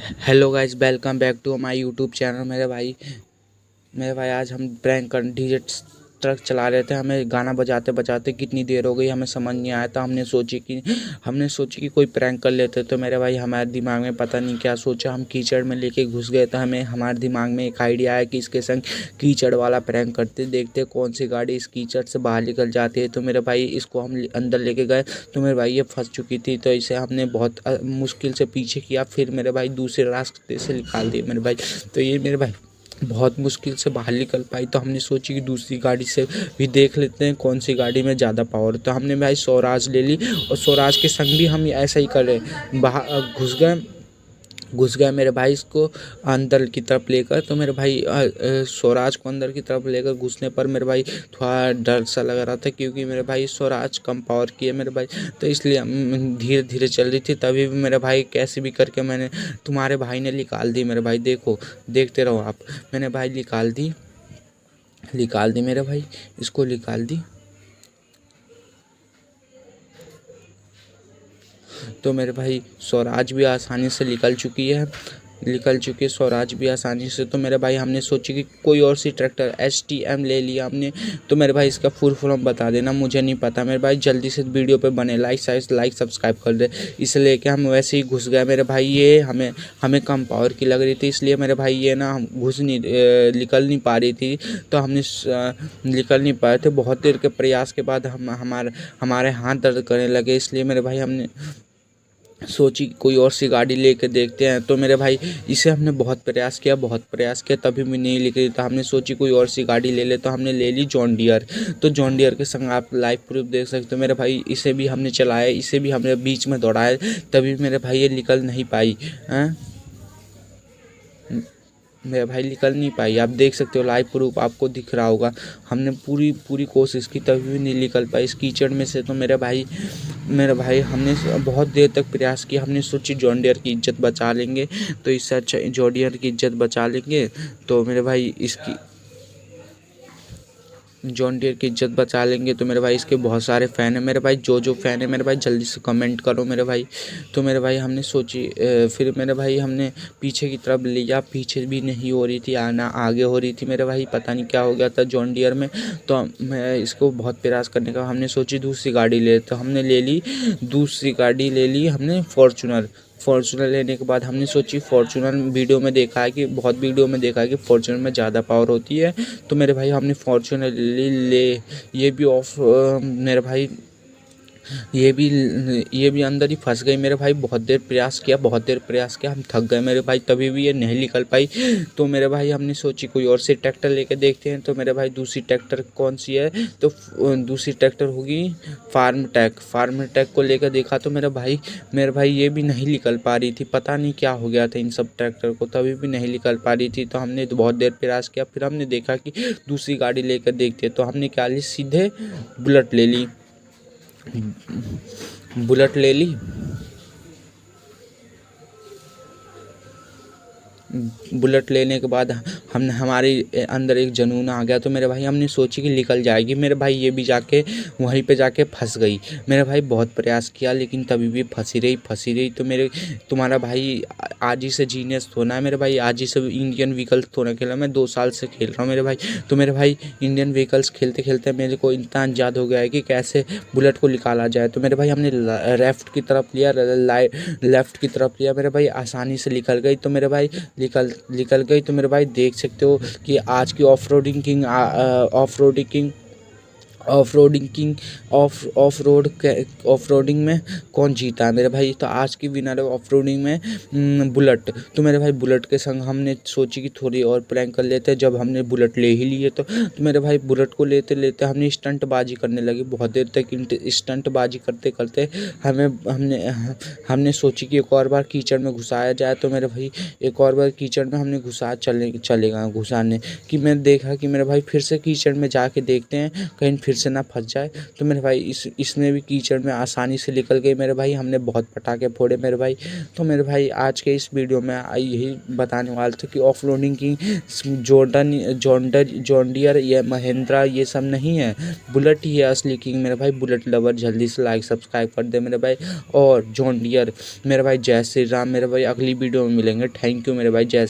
Hello guys, welcome back to my YouTube channel. मेरे भाई आज हम प्रैंक कर डीजे ट्रक चला रहे थे। हमें गाना बजाते बजाते कितनी देर हो गई हमें समझ नहीं आया था। हमने सोची कि कोई प्रैंक कर लेते। तो मेरे भाई हमारे दिमाग में पता नहीं क्या सोचा, हम कीचड़ में लेके घुस गए। तो हमारे दिमाग में एक आइडिया आया कि इसके संग कीचड़ वाला प्रैंक करते, देखते कौन सी गाड़ी इस कीचड़ से बाहर निकल जाती है। तो मेरे भाई इसको हम अंदर लेके गए। तो मेरे भाई ये फंस चुकी थी, तो इसे हमने बहुत मुश्किल से पीछे किया। फिर मेरे भाई दूसरे रास्ते से निकाल दिए मेरे भाई। तो ये मेरे भाई बहुत मुश्किल से बाहर निकल पाई। तो हमने सोची कि दूसरी गाड़ी से भी देख लेते हैं कौन सी गाड़ी में ज़्यादा पावर। तो हमने भाई स्वराज ले ली और स्वराज के संग भी हम ऐसा ही कर रहे, बाहर घुस गए मेरे भाई इसको अंदर की तरफ लेकर। तो मेरे भाई स्वराज को अंदर की तरफ लेकर घुसने पर मेरे भाई थोड़ा डर सा लग रहा था, क्योंकि मेरे भाई स्वराज कम पावर की है मेरे भाई। तो इसलिए धीरे धीरे चल रही थी। तभी भी मेरे भाई कैसे भी करके मैंने, तुम्हारे भाई ने निकाल दी मेरे भाई। देखो, देखते रहो आप। मैंने भाई निकाल दी मेरे भाई, इसको निकाल दी। तो मेरे भाई स्वराज भी आसानी से निकल चुकी है स्वराज भी आसानी से। तो मेरे भाई हमने सोची कि कोई और सी ट्रैक्टर STM ले लिया हमने। तो मेरे भाई इसका फुल फॉर्म बता देना, मुझे नहीं पता। मेरे भाई जल्दी से वीडियो पे बने, लाइक सब्सक्राइब कर दे। इसे लेके हम वैसे ही घुस गए मेरे भाई। ये हमें कम पावर की लग रही थी, इसलिए मेरे भाई ये ना हम निकल नहीं पा रही थी। तो हमने निकल नहीं पाए थे। बहुत देर के प्रयास के बाद हमारे हाथ दर्द करने लगे। इसलिए मेरे भाई हमने सोची कोई और सी गाड़ी लेके देखते हैं। तो मेरे भाई इसे हमने बहुत प्रयास किया, तभी भी नहीं निकली। तो हमने सोची कोई और सी गाड़ी ले ले। तो हमने ले ली जॉन डियर। तो जॉन डियर के संग आप लाइव प्रूफ देख सकते हो मेरे भाई। इसे भी हमने चलाया, इसे भी हमने बीच में दौड़ाया, तभी मेरे भाई ये निकल नहीं पाई। मेरे भाई निकल नहीं पाई। आप देख सकते हो, लाइव प्रूफ आपको दिख रहा होगा। हमने पूरी कोशिश की, तभी भी नहीं निकल पाई इस कीचड़ में से। तो मेरे भाई हमने बहुत देर तक प्रयास किया। हमने सोची जॉन डियर की इज्जत बचा लेंगे, तो इससे अच्छा जॉन डियर की इज्जत बचा लेंगे। तो मेरे भाई इसकी जॉन डियर की इज्जत बचा लेंगे। तो मेरे भाई इसके बहुत सारे फ़ैन हैं मेरे भाई। जो फ़ैन है मेरे भाई जल्दी से कमेंट करो मेरे भाई। तो मेरे भाई हमने सोची, फिर मेरे भाई हमने पीछे की तरफ लिया, पीछे भी नहीं हो रही थी, आना आगे हो रही थी मेरे भाई। पता नहीं क्या हो गया था जॉन डियर में। तो मैं इसको बहुत प्रयास करने का हमने सोची दूसरी गाड़ी ले। तो हमने ले ली दूसरी गाड़ी, ले ली हमने फॉर्चूनर लेने के बाद हमने सोची फॉर्चूनर बहुत वीडियो में देखा है कि फॉर्चूनर में ज़्यादा पावर होती है। तो मेरे भाई हमने फॉर्चूनर ले ये भी ऑफ मेरे भाई ये भी अंदर ही फंस गई मेरे भाई। बहुत देर प्रयास किया, हम थक गए मेरे भाई, तभी भी ये नहीं निकल पाई। तो मेरे भाई हमने सोची कोई और से ट्रैक्टर लेके देखते हैं। तो मेरे भाई दूसरी ट्रैक्टर कौन सी है, तो दूसरी ट्रैक्टर होगी फार्म ट्रैक को लेकर देखा। तो मेरे भाई ये भी नहीं निकल पा रही थी। पता नहीं क्या हो गया था इन सब ट्रैक्टर को, तभी भी नहीं निकल पा रही थी। तो हमने तो बहुत देर प्रयास किया, फिर हमने देखा कि दूसरी गाड़ी लेकर देखते। तो हमने क्या ली, सीधे बुलेट ले ली। बुलेट ले ली बुलेट लेने के बाद हमारे अंदर एक जुनून आ गया। तो मेरे भाई हमने सोची कि निकल जाएगी। मेरे भाई ये भी जाके वहीं पे जाके फंस गई। मेरे भाई बहुत प्रयास किया, लेकिन तभी भी फंसी रही। तो तुम्हारा भाई आज ही से जीनियस होना है मेरे भाई। आज ही से इंडियन व्हीकल्स थोड़ा खेला, मैं 2 साल से खेल रहा हूँ मेरे भाई। तो मेरे भाई इंडियन व्हीकल्स खेलते खेलते मेरे को इतना याद हो गया है कि कैसे बुलेट को निकाला जाए। तो मेरे भाई हमने लेफ़्ट की तरफ लिया मेरे भाई, आसानी से निकल गई। तो मेरे भाई निकल गई। तो मेरे भाई देख सकते हो कि आज की ऑफ रोडिंग में कौन जीता है मेरे भाई। तो आज की विनर है ऑफ रोडिंग में बुलेट। तो मेरे भाई बुलेट के संग हमने सोची कि थोड़ी और प्रैंक कर लेते हैं। जब हमने बुलेट ले ही लिए, तो मेरे भाई बुलेट को लेते लेते हमने स्टंटबाजी करने लगी। बहुत देर तक स्टंटबाजी करते करते हमने सोची कि एक और बार कीचड़ में घुसाया जाए। तो मेरे भाई एक और बार कीचड़ में हमने चलेगा घुसाने कि मैं देखा कि मेरे भाई फिर से कीचड़ में जाके देखते हैं कहीं फिर फिर से ना फंस जाए। तो मेरे भाई इसने भी कीचड़ में आसानी से निकल गई मेरे भाई। हमने बहुत पटाखे फोड़े मेरे भाई। तो मेरे भाई आज के इस वीडियो में यही बताने वाले थे कि ऑफ रोडिंग की जॉन डियर या महिंद्रा ये सब नहीं है, बुलेट ही है असली किंग मेरे भाई। बुलेट लवर जल्दी से लाइक सब्सक्राइब कर दे मेरे भाई। और जॉन डियर मेरे भाई, जय श्री राम मेरे भाई। अगली वीडियो में मिलेंगे। थैंक यू मेरे भाई। जय